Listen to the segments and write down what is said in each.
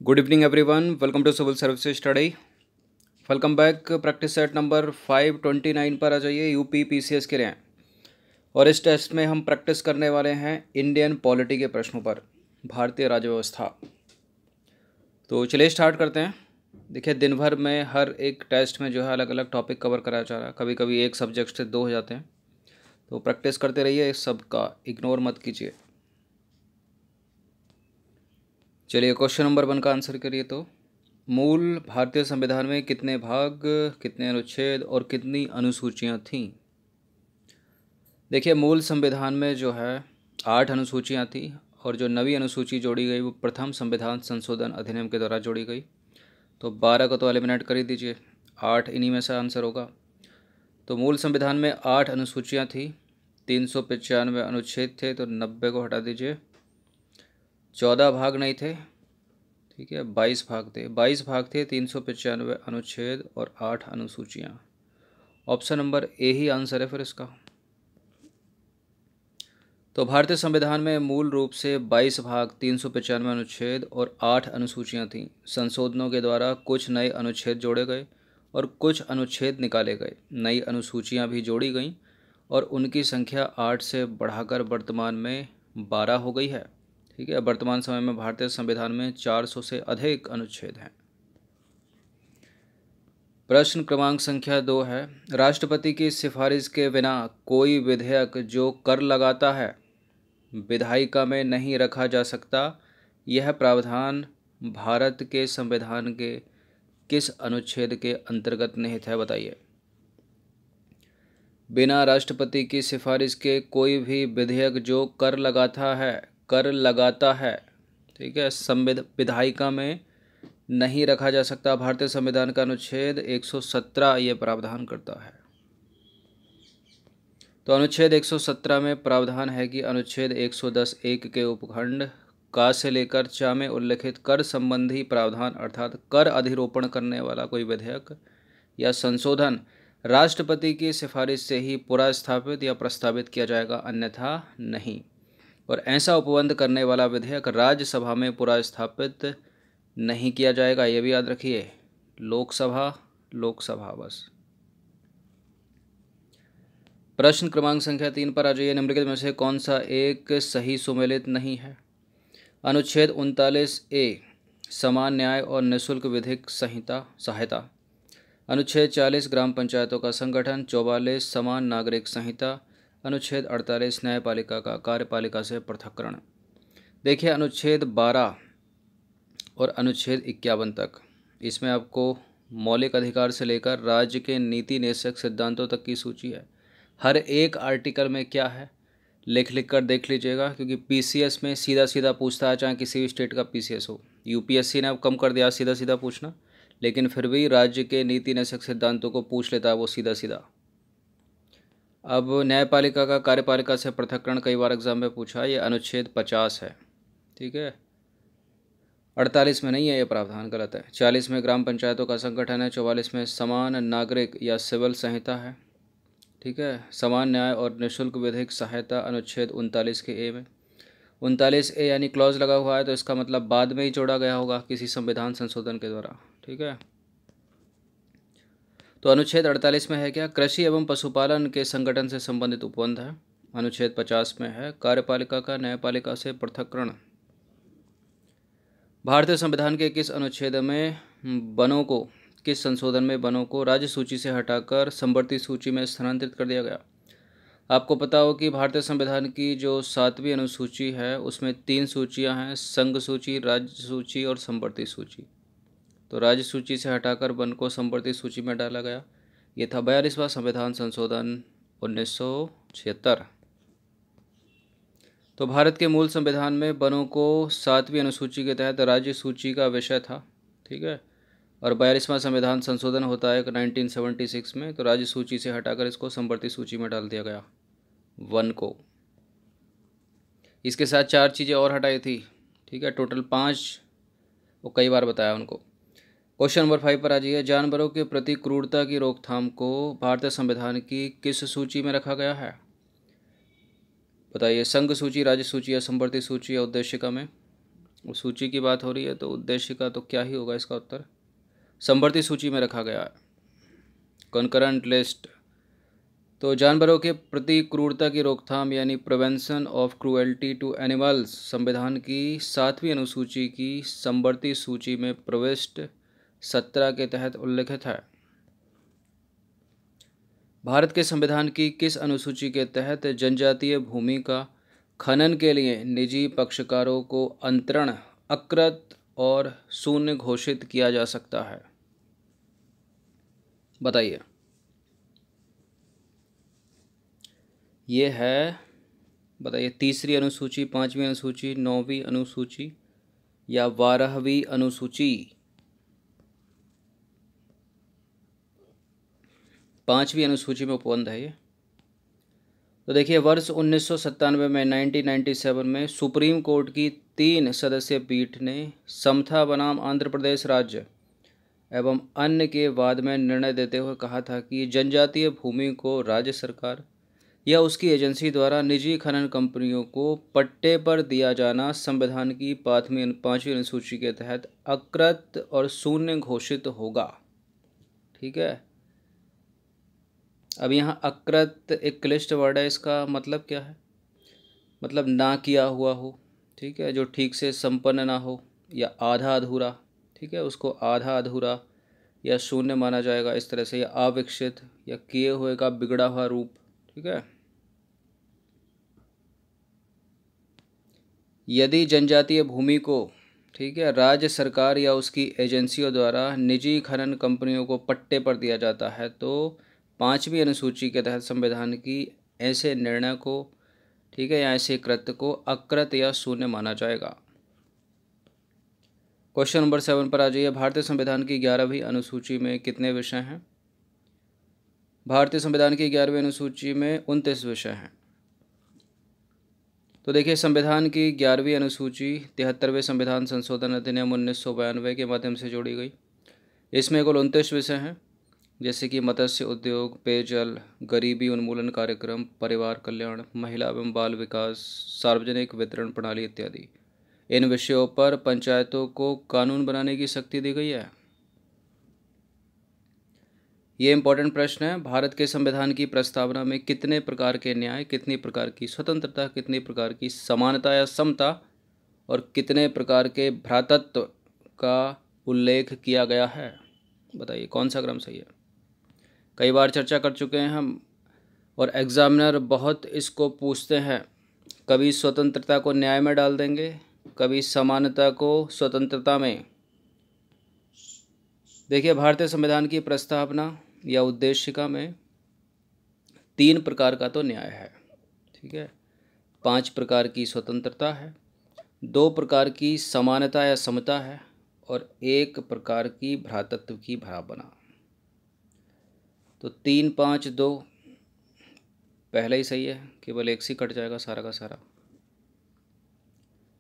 Good evening, everyone. Welcome to Civil Services Study. Welcome back. Practice set number 529 पर आ जाइए। UP PCS के लिए हैं और इस टेस्ट में हम प्रैक्टिस करने वाले हैं इंडियन पॉलिटी के प्रश्नों पर, भारतीय राज्य व्यवस्था। तो चलिए स्टार्ट करते हैं। देखिए, दिन भर में हर एक टेस्ट में जो है अलग अलग टॉपिक कवर कराया जा रहा है। कभी कभी एक सब्जेक्ट से दो हो जाते हैं, तो प्रैक्टिस करते रहिए, इस सब का इग्नोर मत कीजिए। चलिए क्वेश्चन नंबर 1 का आंसर करिए। तो मूल भारतीय संविधान में कितने भाग, कितने अनुच्छेद और कितनी अनुसूचियां थीं? देखिए, मूल संविधान में जो है 8 अनुसूचियां थी और जो नवी अनुसूची जोड़ी गई वो प्रथम संविधान संशोधन अधिनियम के द्वारा जोड़ी गई। तो 12 को तो एलिमिनेट कर ही दीजिए, 8 इन्हीं में से आंसर होगा। तो मूल संविधान में 8 अनुसूचियाँ थी, 395 अनुच्छेद थे, तो 90 को हटा दीजिए। 14 भाग नहीं थे, ठीक है, 22 भाग थे। 22 भाग थे, 395 अनुच्छेद और 8 अनुसूचियाँ। ऑप्शन नंबर ए ही आंसर है फिर इसका। तो भारतीय संविधान में मूल रूप से 22 भाग, 395 अनुच्छेद और 8 अनुसूचियाँ थीं। संशोधनों के द्वारा कुछ नए अनुच्छेद जोड़े गए और कुछ अनुच्छेद निकाले गए। नई अनुसूचियाँ भी जोड़ी गईं और उनकी संख्या 8 से बढ़ाकर वर्तमान में 12 हो गई है। ठीक है, वर्तमान समय में भारतीय संविधान में 400 से अधिक अनुच्छेद हैं। प्रश्न क्रमांक संख्या 2 है, राष्ट्रपति की सिफारिश के बिना कोई विधेयक जो कर लगाता है विधायिका में नहीं रखा जा सकता। यह प्रावधान भारत के संविधान के किस अनुच्छेद के अंतर्गत निहित है? बताइए। बिना राष्ट्रपति की सिफारिश के कोई भी विधेयक जो कर लगाता है, ठीक है, विधायिका में नहीं रखा जा सकता। भारतीय संविधान का अनुच्छेद 117 ये प्रावधान करता है। तो अनुच्छेद 117 में प्रावधान है कि अनुच्छेद 110(1) के उपखंड का से लेकर चा में उल्लिखित कर संबंधी प्रावधान अर्थात कर अधिरोपण करने वाला कोई विधेयक या संशोधन राष्ट्रपति की सिफारिश से ही पुनर्स्थापित या प्रस्तावित किया जाएगा, अन्यथा नहीं। और ऐसा उपबंध करने वाला विधेयक राज्यसभा में पुनर्स्थापित नहीं किया जाएगा, ये भी याद रखिए। लोकसभा बस। प्रश्न क्रमांक संख्या 3 पर आ जाइए। निम्नलिखित में से कौन सा एक सही सुमेलित नहीं है? अनुच्छेद 39A समान न्याय और निःशुल्क विधिक सहायता। अनुच्छेद 40 ग्राम पंचायतों का संगठन। 44 समान नागरिक संहिता। अनुच्छेद 48 न्यायपालिका का कार्यपालिका से पृथक्करण। देखिए, अनुच्छेद 12 और अनुच्छेद 51 तक, इसमें आपको मौलिक अधिकार से लेकर राज्य के नीति निश्चय सिद्धांतों तक की सूची है। हर एक आर्टिकल में क्या है लिख कर देख लीजिएगा, क्योंकि पीसीएस में सीधा सीधा पूछता है, चाहे किसी भी स्टेट का पीसीएस हो। यूपीएससी ने अब कम कर दिया सीधा सीधा पूछना, लेकिन फिर भी राज्य के नीति निश्चय सिद्धांतों को पूछ लेता है वो सीधा सीधा। अब न्यायपालिका का कार्यपालिका से पृथक्करण कई बार एग्जाम में पूछा, ये अनुच्छेद 50 है, ठीक है, 48 में नहीं है, ये प्रावधान गलत है। 40 में ग्राम पंचायतों का संगठन है। 44 में समान नागरिक या सिविल संहिता है, ठीक है। समान न्याय और निःशुल्क विधिक सहायता अनुच्छेद 39 के ए में। 39A यानी क्लॉज लगा हुआ है, तो इसका मतलब बाद में ही जोड़ा गया होगा किसी संविधान संशोधन के द्वारा, ठीक है। तो अनुच्छेद 48 में है क्या? कृषि एवं पशुपालन के संगठन से संबंधित उपबंध है। अनुच्छेद 50 में है कार्यपालिका का न्यायपालिका से पृथक्करण। भारतीय संविधान के किस अनुच्छेद में किस संशोधन में वनों को राज्य सूची से हटाकर समवर्ती सूची में स्थानांतरित कर दिया गया? आपको पता हो कि भारतीय संविधान की जो 7वीं अनुसूची है उसमें 3 सूचियां हैं, संघ सूची, राज्य सूची और समवर्ती सूची। तो राज्य सूची से हटाकर वन को समवर्ती सूची में डाला गया। ये था 42वां संविधान संशोधन 1976। तो भारत के मूल संविधान में वनों को 7वीं अनुसूची के तहत राज्य सूची का विषय था, ठीक है। और 42वां संविधान संशोधन होता है 1976 में, तो राज्य सूची से हटाकर इसको समवर्ती सूची में डाल दिया गया वन को। इसके साथ 4 चीज़ें और हटाई थी, ठीक है, टोटल 5, वो कई बार बताया उनको। क्वेश्चन नंबर 5 पर आ जाइए। जानवरों के प्रति क्रूरता की रोकथाम को भारतीय संविधान की किस सूची में रखा गया है? बताइए, संघ सूची, राज्य सूची या समवर्ती सूची या उद्देशिका में? वो सूची की बात हो रही है तो उद्देश्य का तो क्या ही होगा इसका उत्तर, समवर्ती सूची में रखा गया है, कॉन्करेंट लिस्ट। तो जानवरों के प्रति क्रूरता की रोकथाम यानी prevention of cruelty to animals संविधान की 7वीं अनुसूची की समवर्ती सूची में प्रविष्ट 17 के तहत उल्लिखित है। भारत के संविधान की किस अनुसूची के तहत जनजातीय भूमि का खनन के लिए निजी पक्षकारों को अंतरण, अकृत और शून्य घोषित किया जा सकता है? बताइए। ये है, बताइए, 3री अनुसूची, 5वीं अनुसूची, 9वीं अनुसूची या 12वीं अनुसूची? 5वीं अनुसूची में उपबंध है ये। तो देखिए, वर्ष 1997 में 1997 में सुप्रीम कोर्ट की 3 सदस्यीय पीठ ने समता बनाम आंध्र प्रदेश राज्य एवं अन्य के वाद में निर्णय देते हुए कहा था कि जनजातीय भूमि को राज्य सरकार या उसकी एजेंसी द्वारा निजी खनन कंपनियों को पट्टे पर दिया जाना संविधान की 5वीं अनुसूची के तहत अकृत और शून्य घोषित होगा। ठीक है। अब यहाँ अकृत एक क्लिष्ट वर्ड है, इसका मतलब क्या है? मतलब ना किया हुआ हो, ठीक है, जो ठीक से संपन्न ना हो या आधा अधूरा, ठीक है, उसको आधा अधूरा या शून्य माना जाएगा इस तरह से, या अविकसित या किए हुए का बिगड़ा हुआ रूप। ठीक है। यदि जनजातीय भूमि को, ठीक है, राज्य सरकार या उसकी एजेंसियों द्वारा निजी खनन कंपनियों को पट्टे पर दिया जाता है तो 5वीं अनुसूची के तहत संविधान की ऐसे निर्णय को, ठीक है, या ऐसे कृत्य को अकृत या शून्य माना जाएगा। क्वेश्चन नंबर 7 पर आ जाइए। भारतीय संविधान की 11वीं अनुसूची में कितने विषय हैं? भारतीय संविधान की 11वीं अनुसूची में 29 विषय हैं। तो देखिए, संविधान की 11वीं अनुसूची 73वें संविधान संशोधन अधिनियम 1992 के माध्यम से जोड़ी गई। इसमें कुल 29 विषय हैं, जैसे कि मत्स्य उद्योग, पेयजल, गरीबी उन्मूलन कार्यक्रम, परिवार कल्याण, महिला एवं बाल विकास, सार्वजनिक वितरण प्रणाली इत्यादि। इन विषयों पर पंचायतों को कानून बनाने की शक्ति दी गई है। ये इंपॉर्टेंट प्रश्न है। भारत के संविधान की प्रस्तावना में कितने प्रकार के न्याय, कितनी प्रकार की स्वतंत्रता, कितनी प्रकार की समानता या समता और कितने प्रकार के भ्रातृत्व का उल्लेख किया गया है? बताइए कौन सा क्रम सही है? कई बार चर्चा कर चुके हैं हम, और एग्जामिनर बहुत इसको पूछते हैं। कभी स्वतंत्रता को न्याय में डाल देंगे, कभी समानता को स्वतंत्रता में। देखिए, भारतीय संविधान की प्रस्तावना या उद्देशिका में 3 प्रकार का तो न्याय है, ठीक है, 5 प्रकार की स्वतंत्रता है, 2 प्रकार की समानता या समता है और 1 प्रकार की भ्रातृत्व की भावना। तो 3, 5, 2 पहले ही सही है, केवल एक से कट जाएगा सारा का सारा।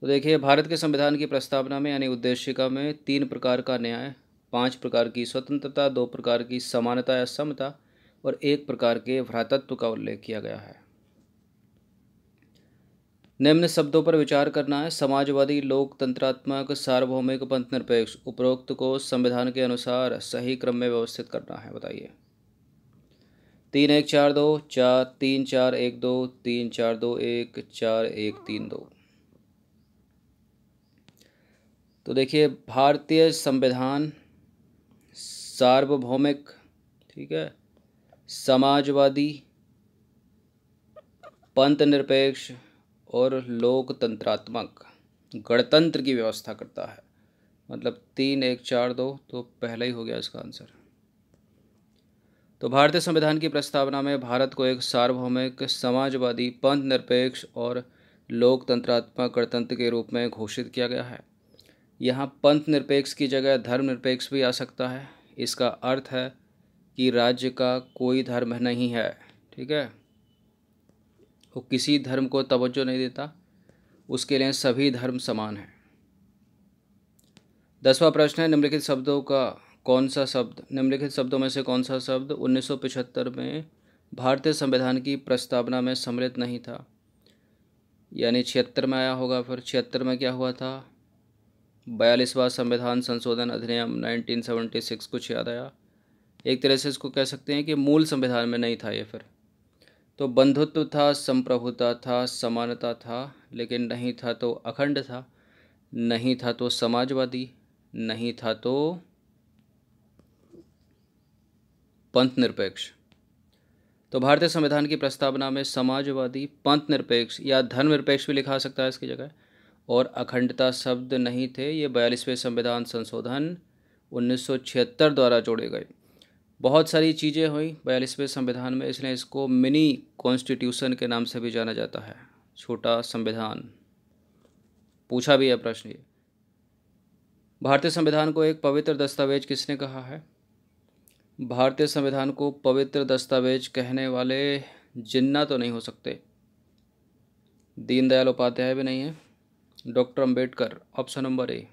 तो देखिए, भारत के संविधान की प्रस्तावना में यानी उद्देशिका में 3 प्रकार का न्याय, 5 प्रकार की स्वतंत्रता, 2 प्रकार की समानता या समता और 1 प्रकार के भ्रातृत्व का उल्लेख किया गया है। निम्न शब्दों पर विचार करना है। समाजवादी, लोकतंत्रात्मक, सार्वभौमिक, पंथनिरपेक्ष। उपरोक्त को संविधान के अनुसार सही क्रम में व्यवस्थित करना है। बताइए। 3 1 4 2, 4 3 4 1 2, 3 4 2 1, 4 1 3 2। तो देखिए, भारतीय संविधान सार्वभौमिक, ठीक है, समाजवादी, पंथनिरपेक्ष और लोकतंत्रात्मक, गणतंत्र की व्यवस्था करता है। मतलब 3 1 4 2 तो पहला ही हो गया इसका आंसर। तो भारतीय संविधान की प्रस्तावना में भारत को एक सार्वभौमिक, समाजवादी, पंथनिरपेक्ष और लोकतंत्रात्मक गणतंत्र के रूप में घोषित किया गया है। यहाँ पंथनिरपेक्ष की जगह धर्मनिरपेक्ष भी आ सकता है। इसका अर्थ है कि राज्य का कोई धर्म नहीं है, ठीक है, वो किसी धर्म को तवज्जो नहीं देता, उसके लिए सभी धर्म समान हैं। 10वां प्रश्न है, निम्नलिखित शब्दों का कौन सा शब्द, निम्नलिखित शब्दों में से कौन सा शब्द 1975 में भारतीय संविधान की प्रस्तावना में सम्मिलित नहीं था? यानी 76 में आया होगा, फिर 76 में क्या हुआ था? 42वां संविधान संशोधन अधिनियम 1976 कुछ याद आया? एक तरह से इसको कह सकते हैं कि मूल संविधान में नहीं था ये फिर। तो बंधुत्व था, संप्रभुता था, समानता था, लेकिन नहीं था तो अखंड था, नहीं था तो समाजवादी, नहीं था तो पंथ निरपेक्ष। तो भारतीय संविधान की प्रस्तावना में समाजवादी, पंथ निरपेक्ष या धर्मनिरपेक्ष भी लिखा सकता है इसकी जगह, और अखंडता शब्द नहीं थे। ये 42वें संविधान संशोधन 1976 द्वारा जोड़े गए। बहुत सारी चीज़ें हुई 42वें संविधान में, इसलिए इसको मिनी कॉन्स्टिट्यूशन के नाम से भी जाना जाता है, छोटा संविधान। पूछा भी है प्रश्न ये। भारतीय संविधान को एक पवित्र दस्तावेज किसने कहा है? भारतीय संविधान को पवित्र दस्तावेज कहने वाले जिन्ना तो नहीं हो सकते, दीनदयाल उपाध्याय भी नहीं है, डॉक्टर अंबेडकर, ऑप्शन नंबर ए।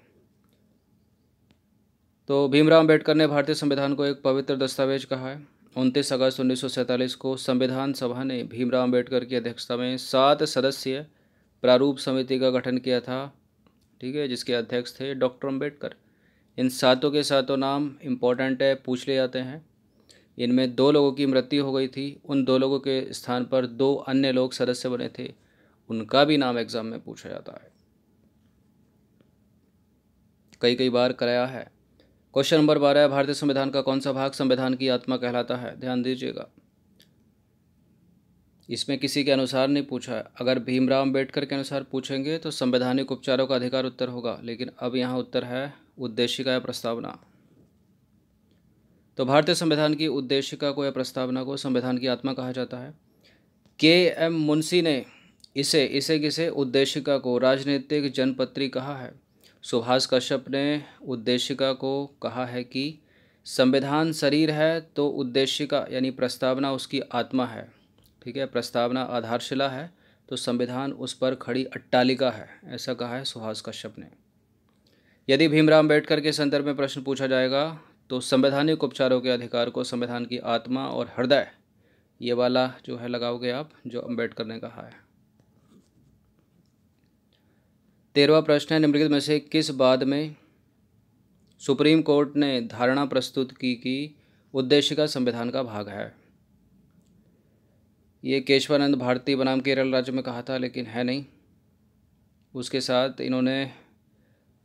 तो भीमराव अंबेडकर ने भारतीय संविधान को एक पवित्र दस्तावेज कहा है। 29 अगस्त 1947 को संविधान सभा ने भीमराव अंबेडकर की अध्यक्षता में 7 सदस्यीय प्रारूप समिति का गठन किया था, ठीक है, जिसके अध्यक्ष थे डॉक्टर अंबेडकर। इन सातों के सातों नाम इम्पोर्टेंट है, पूछ ले जाते हैं। इनमें 2 लोगों की मृत्यु हो गई थी, उन 2 लोगों के स्थान पर 2 अन्य लोग सदस्य बने थे, उनका भी नाम एग्जाम में पूछा जाता है, कई बार कराया है। क्वेश्चन नंबर 12, भारतीय संविधान का कौन सा भाग संविधान की आत्मा कहलाता है? ध्यान दीजिएगा, इसमें किसी के अनुसार नहीं पूछा है। अगर भीमराव अंबेडकर के अनुसार पूछेंगे तो संवैधानिक उपचारों का अधिकार उत्तर होगा, लेकिन अब यहाँ उत्तर है उद्देशिका या प्रस्तावना। तो भारतीय संविधान की उद्देशिका को या प्रस्तावना को संविधान की आत्मा कहा जाता है। के.एम. मुंशी ने इसे किसे उद्देशिका को राजनीतिक जनपत्री कहा है। सुभाष कश्यप ने उद्देशिका को कहा है कि संविधान शरीर है तो उद्देशिका यानी प्रस्तावना उसकी आत्मा है, ठीक है। प्रस्तावना आधारशिला है तो संविधान उस पर खड़ी अट्टालिका है, ऐसा कहा है सुभाष कश्यप ने। यदि भीमराव अंबेडकर के संदर्भ में प्रश्न पूछा जाएगा तो संवैधानिक उपचारों के अधिकार को संविधान की आत्मा और हृदय, ये वाला जो है लगाओगे आप, जो अंबेडकर ने कहा है। 13वां प्रश्न है, निम्नलिखित में से किस बाद में सुप्रीम कोर्ट ने धारणा प्रस्तुत की कि उद्देशिका संविधान का भाग है? ये केशवानंद भारती बनाम केरल राज्य में कहा था, लेकिन है नहीं। उसके साथ इन्होंने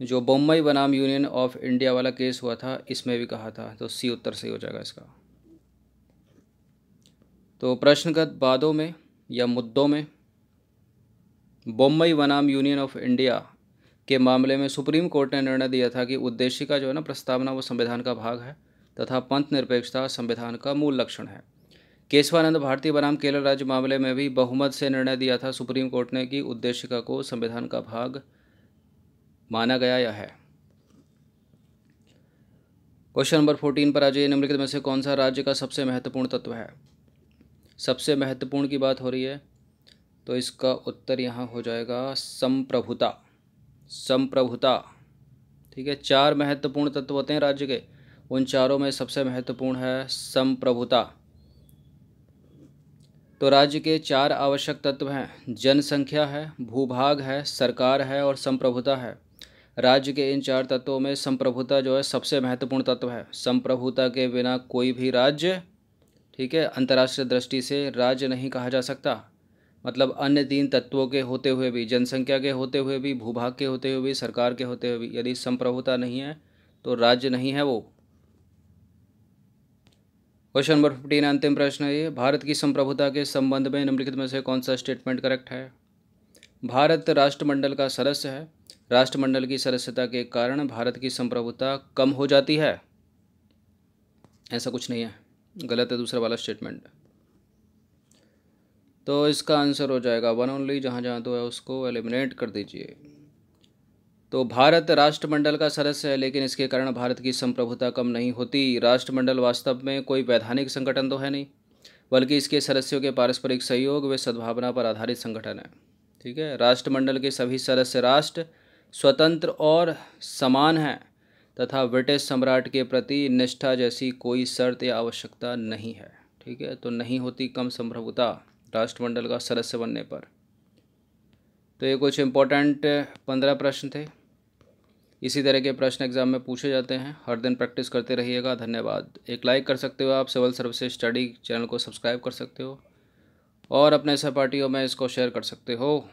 जो बम्बई बनाम यूनियन ऑफ इंडिया वाला केस हुआ था, इसमें भी कहा था, तो सी उत्तर सही हो जाएगा इसका। तो प्रश्नगत वादों में या मुद्दों में बम्बई बनाम यूनियन ऑफ इंडिया के मामले में सुप्रीम कोर्ट ने निर्णय दिया था कि उद्देशिका जो है ना, प्रस्तावना, वो संविधान का भाग है तथा पंथ निरपेक्षता संविधान का मूल लक्षण है। केशवानंद भारती बनाम केरल राज्य मामले में भी बहुमत से निर्णय दिया था सुप्रीम कोर्ट ने कि उद्देशिका को संविधान का भाग माना गया या है। क्वेश्चन नंबर 14 पर आ जाइए, निम्नलिखित में से कौन सा राज्य का सबसे महत्वपूर्ण तत्व है? सबसे महत्वपूर्ण की बात हो रही है तो इसका उत्तर यहाँ हो जाएगा संप्रभुता। संप्रभुता, ठीक है। 4 महत्वपूर्ण तत्व होते हैं राज्य के, उन चारों में सबसे महत्वपूर्ण है संप्रभुता। तो राज्य के 4 आवश्यक तत्व हैं, जनसंख्या है, भूभाग है, सरकार है और संप्रभुता है। राज्य के इन 4 तत्वों में संप्रभुता जो है सबसे महत्वपूर्ण तत्व है। संप्रभुता के बिना कोई भी राज्य, ठीक है, अंतर्राष्ट्रीय दृष्टि से राज्य नहीं कहा जा सकता। मतलब अन्य 3 तत्वों के होते हुए भी, जनसंख्या के होते हुए भी, भूभाग के होते हुए भी, सरकार के होते हुए भी, यदि संप्रभुता नहीं है तो राज्य नहीं है वो। क्वेश्चन नंबर 15 अंतिम प्रश्न है ये, भारत की संप्रभुता के संबंध में निम्नलिखित में से कौन सा स्टेटमेंट करेक्ट है? भारत राष्ट्रमंडल का सदस्य है, राष्ट्रमंडल की सदस्यता के कारण भारत की संप्रभुता कम हो जाती है, ऐसा कुछ नहीं है, गलत है दूसरा वाला स्टेटमेंट। तो इसका आंसर हो जाएगा 1 ओनली, जहाँ जहाँ 2 है उसको एलिमिनेट कर दीजिए। तो भारत राष्ट्रमंडल का सदस्य है, लेकिन इसके कारण भारत की संप्रभुता कम नहीं होती। राष्ट्रमंडल वास्तव में कोई वैधानिक संगठन तो है नहीं, बल्कि इसके सदस्यों के पारस्परिक सहयोग व सद्भावना पर आधारित संगठन है, ठीक है। राष्ट्रमंडल के सभी सदस्य राष्ट्र स्वतंत्र और समान हैं तथा ब्रिटिश सम्राट के प्रति निष्ठा जैसी कोई शर्त या आवश्यकता नहीं है, ठीक है। तो नहीं होती कम संप्रभुता राष्ट्रमंडल का सदस्य बनने पर। तो ये कुछ इम्पोर्टेंट 15 प्रश्न थे। इसी तरह के प्रश्न एग्ज़ाम में पूछे जाते हैं। हर दिन प्रैक्टिस करते रहिएगा। धन्यवाद। एक लाइक कर सकते हो आप, सिविल सर्विसेज स्टडी चैनल को सब्सक्राइब कर सकते हो और अपने सहपाठियों में इसको शेयर कर सकते हो।